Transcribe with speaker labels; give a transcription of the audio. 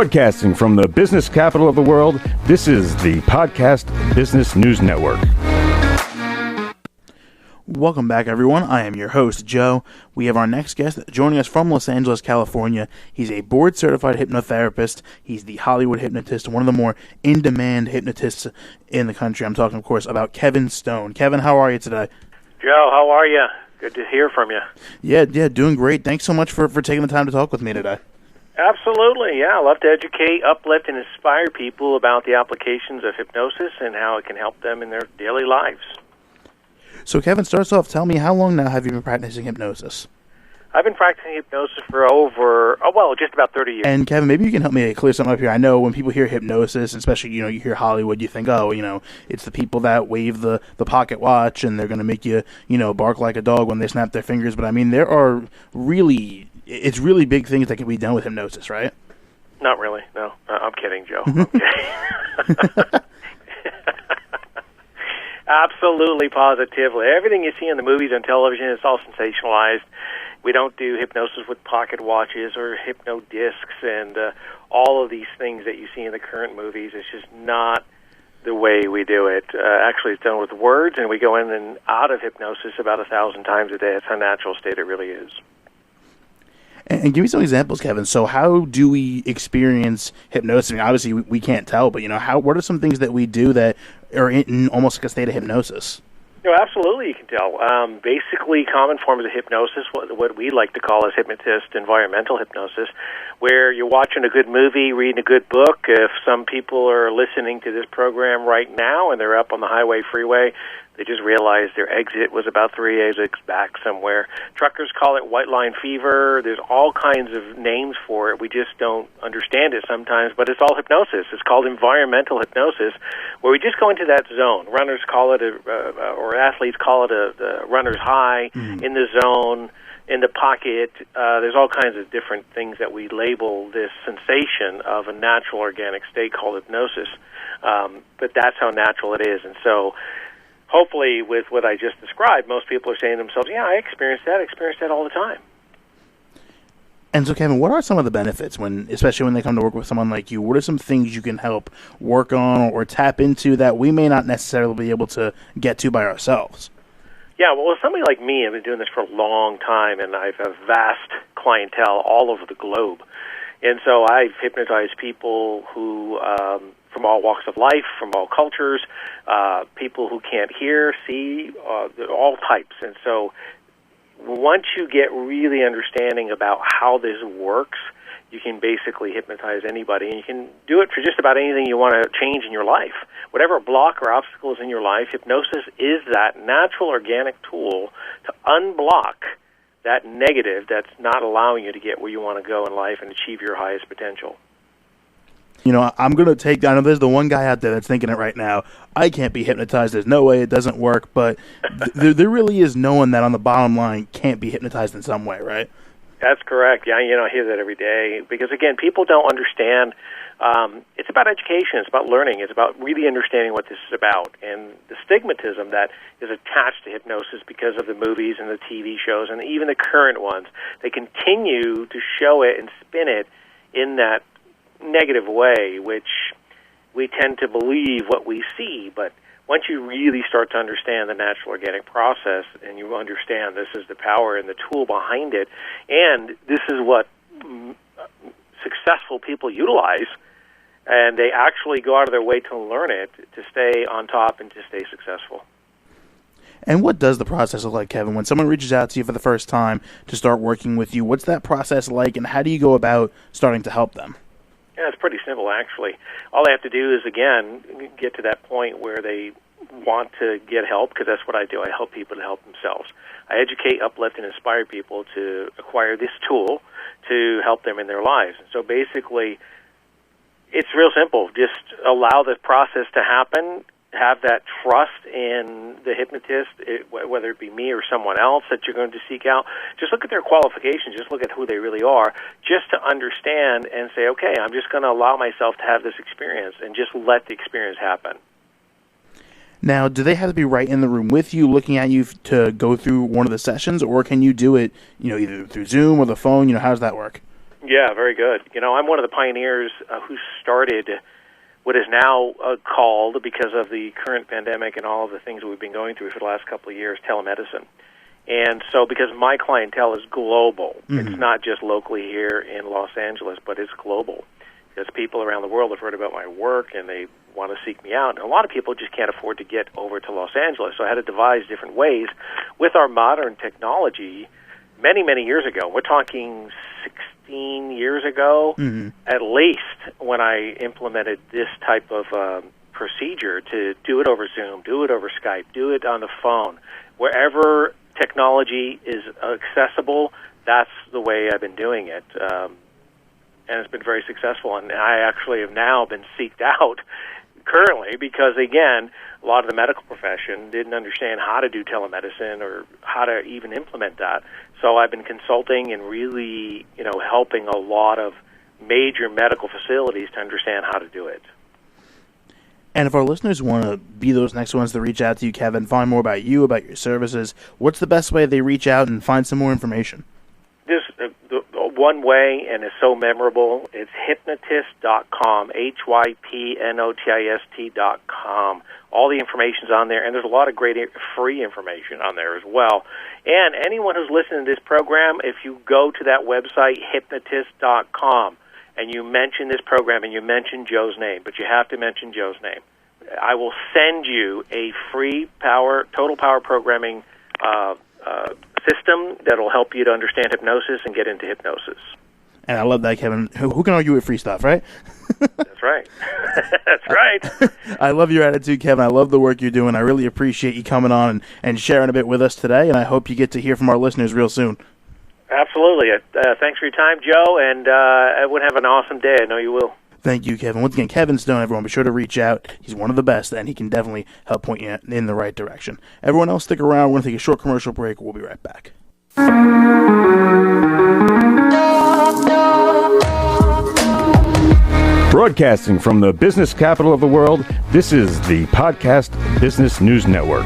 Speaker 1: Broadcasting from the business capital of the world, this is the Podcast Business News Network.
Speaker 2: Welcome back, everyone. I am your host, Joe. We have our next guest joining us from Los Angeles, California. He's a board-certified hypnotherapist. He's the Hollywood hypnotist, one of the more in-demand hypnotists in the country. I'm talking, of course, about Kevin Stone. Kevin, how are you today?
Speaker 3: Joe, how are you? Good to hear from you.
Speaker 2: Yeah, doing great. Thanks so much for taking the time to talk with me today.
Speaker 3: Absolutely, yeah. I love to educate, uplift, and inspire people about the applications of hypnosis and how it can help them in their daily lives.
Speaker 2: So, Kevin, starts off, tell me, how long now have you been practicing hypnosis?
Speaker 3: I've been practicing hypnosis for just about 30 years.
Speaker 2: And, Kevin, maybe you can help me clear something up here. I know when people hear hypnosis, especially, you hear Hollywood, you think, it's the people that wave the pocket watch and they're going to make you, bark like a dog when they snap their fingers. But, I mean, it's really big things that can be done with hypnosis, right?
Speaker 3: Not really, no. I'm kidding, Joe. I'm kidding. Absolutely, positively. Everything you see in the movies and television is all sensationalized. We don't do hypnosis with pocket watches or hypno discs and all of these things that you see in the current movies. It's just not the way we do it. Actually, it's done with words, and we go in and out of hypnosis about 1,000 times a day. It's a natural state it really is.
Speaker 2: And give me some examples, Kevin. So how do we experience hypnosis? I mean, obviously, we can't tell, but, what are some things that we do that are in almost like a state of hypnosis?
Speaker 3: Absolutely, you can tell. Basically, common forms of hypnosis, what we like to call as hypnotist environmental hypnosis, where you're watching a good movie, reading a good book. If some people are listening to this program right now and they're up on the highway freeway, they just realized their exit was about 3 exits back somewhere. Truckers call it white line fever. There's all kinds of names for it. We just don't understand it sometimes, but it's all hypnosis. It's called environmental hypnosis, where we just go into that zone. Runners call it, or athletes call it a runner's high, in the zone, in the pocket. There's all kinds of different things that we label this sensation of a natural organic state called hypnosis. But that's how natural it is. And so hopefully with what I just described, most people are saying to themselves, yeah, I experience that all the time.
Speaker 2: And so, Kevin, what are some of the benefits, especially when they come to work with someone like you? What are some things you can help work on or tap into that we may not necessarily be able to get to by ourselves?
Speaker 3: Yeah, well, with somebody like me, I've been doing this for a long time, and I've a vast clientele all over the globe. And so I've hypnotized people who, from all walks of life, from all cultures, people who can't hear, see, all types. And so once you get really understanding about how this works, you can basically hypnotize anybody, and you can do it for just about anything you want to change in your life. Whatever block or obstacle is in your life, hypnosis is that natural organic tool to unblock that negative that's not allowing you to get where you want to go in life and achieve your highest potential.
Speaker 2: I'm going to take down, there's the one guy out there that's thinking it right now, I can't be hypnotized, there's no way, it doesn't work, but there really is no one that on the bottom line can't be hypnotized in some way, right?
Speaker 3: That's correct. Yeah, I hear that every day. Because, again, people don't understand. It's about education. It's about learning. It's about really understanding what this is about. And the stigmatism that is attached to hypnosis because of the movies and the TV shows and even the current ones, they continue to show it and spin it in that negative way, which we tend to believe what we see. But once you really start to understand the natural organic process and you understand this is the power and the tool behind it, and this is what successful people utilize, and they actually go out of their way to learn it, to stay on top and to stay successful.
Speaker 2: And what does the process look like, Kevin? When someone reaches out to you for the first time to start working with you, what's that process like, and how do you go about starting to help them?
Speaker 3: Yeah, it's pretty simple, actually. All they have to do is, again, get to that point where they want to get help, because that's what I do. I help people to help themselves. I educate, uplift, and inspire people to acquire this tool to help them in their lives. So basically, it's real simple. Just allow the process to happen. Have that trust in the hypnotist, whether it be me or someone else that you're going to seek out. Just look at their qualifications. Just look at who they really are, just to understand and say, okay, I'm just going to allow myself to have this experience and just let the experience happen.
Speaker 2: Now, do they have to be right in the room with you, looking at you to go through one of the sessions, or can you do it, either through Zoom or the phone? How does that work?
Speaker 3: Yeah, very good. I'm one of the pioneers who started what is now called, because of the current pandemic and all of the things that we've been going through for the last couple of years, telemedicine. And so because my clientele is global, it's not just locally here in Los Angeles, but it's global. Because people around the world have heard about my work and they want to seek me out. And a lot of people just can't afford to get over to Los Angeles. So I had to devise different ways with our modern technology many, many years ago. We're talking 16 years ago, at least, when I implemented this type of procedure to do it over Zoom, do it over Skype, do it on the phone. Wherever technology is accessible, that's the way I've been doing it. And it's been very successful. And I actually have now been seeked out currently because, again, a lot of the medical profession didn't understand how to do telemedicine or how to even implement that. So I've been consulting and really, helping a lot of major medical facilities to understand how to do it.
Speaker 2: And if our listeners want to be those next ones to reach out to you, Kevin, find more about you, about your services, what's the best way they reach out and find some more information?
Speaker 3: This one way, and it's so memorable, it's hypnotist.com, hypnotist.com. All the information's on there, and there's a lot of great free information on there as well. And anyone who's listening to this program, if you go to that website, hypnotist.com, and you mention this program and you mention Joe's name, but you have to mention Joe's name, I will send you a free total power programming system that will help you to understand hypnosis and get into hypnosis.
Speaker 2: And I love that, Kevin. Who can argue with free stuff, right?
Speaker 3: That's right. That's right.
Speaker 2: I love your attitude, Kevin. I love the work you're doing. I really appreciate you coming on and sharing a bit with us today, and I hope you get to hear from our listeners real soon.
Speaker 3: Absolutely. Thanks for your time, Joe, and everyone have an awesome day. I know you will.
Speaker 2: Thank you, Kevin. Once again, Kevin Stone, everyone, be sure to reach out. He's one of the best, and he can definitely help point you in the right direction. Everyone else, stick around. We're going to take a short commercial break. We'll be right back.
Speaker 1: Broadcasting from the business capital of the world, this is the Podcast Business News Network.